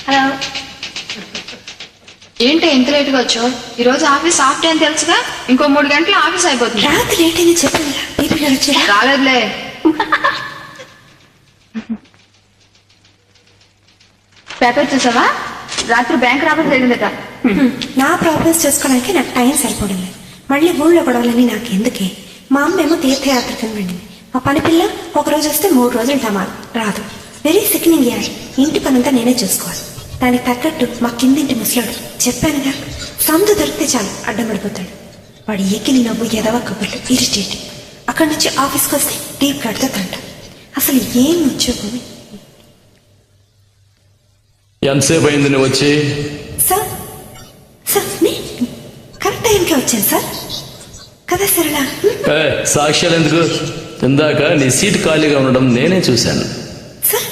Hello, ఏంటి ఇంత లేట్గా వచ్చావు? ఈరోజు ఆఫీస్ హాఫ్ డే అని తెలుసుగా, ఇంకో 3 గంటలు ఆఫీస్ అయిపోతుంది. రాత్రి లేట్ అని చెప్పింది. రాలేదులే. పేపర్ చూసావా? రాత్రి బ్యాంక్ రాబడి జరిగిందట. నా ప్రాబ్లమ్స్ చేసుకోవడానికి నాకు టైం సరిపోవడం. మళ్ళీ ఊళ్ళో గొడవలని నాకు ఎందుకే? మా అమ్మ ఏమో తీర్థయాత్రకని వెళ్ళింది. మా పని పిల్ల ఒకరోజు వస్తే 3 రోజులు టమాల్ రాదు. వెరీ సిక్నింగ్ యార్. ఇంటి పనంతా నేనే చూసుకోవాలి. దానికి తగ్గట్టు మా కిందింటి ముసలాడు చెప్పానుగా, సందు దొరికితే చాలు అడ్డమడిపోతాడు. వాడు ఎక్కిలి నవ్వు ఎదవ కబుర్లు ఇరిటేటింగ్. అక్కడి నుంచి ఆఫీస్కి వస్తే డీప్ కడితే తంట. అసలు ఏం ఉద్యోగం? ఎంతసేపు అయింది నువ్వు వచ్చి? సార్ సార్ కరెక్ట్ టైంకే వచ్చాను సార్. కదా సరళ? సాక్ష్యాలు ఎందుకు? ఇందాక నీ సీట్ ఖాళీగా ఉండడం నేనే చూశాను. సార్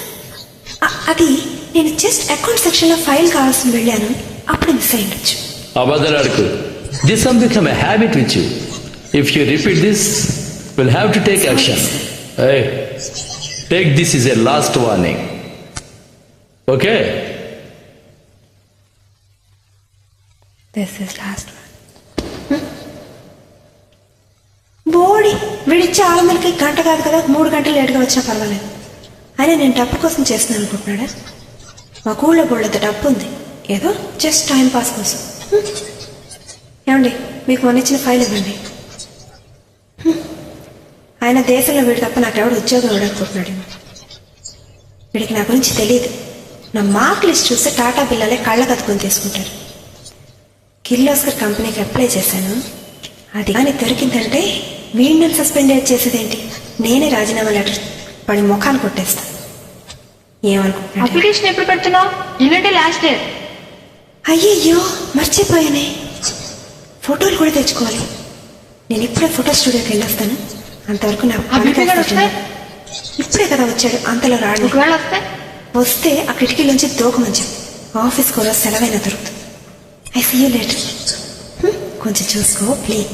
అది నేను జస్ట్ అకౌంట్ సెక్షన్ లో ఫైల్ కావాల్సి వెళ్ళాను, అప్పుడు మిస్ అయ్యొచ్చు. అబద్ధలాడుకు. This has become a habit with you. If you repeat this will have to take action. Take this is a last warning. Okay? This is last one. బోడి విడిచ్చే 600కి గంట కాదు కదా, 3 గంటలు లేట్గా వచ్చినా పర్వాలేదు. అయినా నేను డబ్బు కోసం చేస్తున్నాను అనుకుంటున్నాడా? మా ఊళ్ళో బోళ్ళంత డబ్బు ఉంది, ఏదో జస్ట్ టైం పాస్ కోసం. ఏమండి, మీకు మొన్న ఇచ్చిన ఫైల్ ఇవ్వండి. ఆయన దేశంలో వీడు తప్ప నాకెవడు ఉద్యోగం ఇవ్వడనుకుంటున్నాడు. వీడికి నా గురించి తెలియదు. నా మార్క్ లిస్ట్ చూస్తే టాటా బిల్లాలే కళ్ళ కత్తుకొని తీసుకుంటారు. కిర్లోస్కర్ కంపెనీకి అప్లై చేశాను, అది కానీ దొరికిందంటే వీడిని సస్పెండ్ చేసేదేంటి? నేనే రాజీనామా లెటర్ పడి ముఖాన్ని కొట్టేస్తా. ఏమనుకుంటున్నా? అప్లికేషన్ ఎప్పుడు పెడుతున్నావు? నిన్నటే లాస్ట్ డే. అయ్యయ్యో మర్చిపోయానే, ఫోటోలు కూడా తెచ్చుకోవాలి. నేను ఇప్పుడే ఫోటో స్టూడియోకి వెళ్ళొస్తాను. అంతవరకు నా ఇప్పుడే కదా వచ్చాడు, అంతలో రాడు. ఒకవేళ వస్తే ఆ కిటికీలోంచి దూకమని చెప్పు. ఆఫీస్కి కూడా సెలవైనా దొరుకుతుంది. I see you later. కొంచెం చూసుకో ప్లీజ్.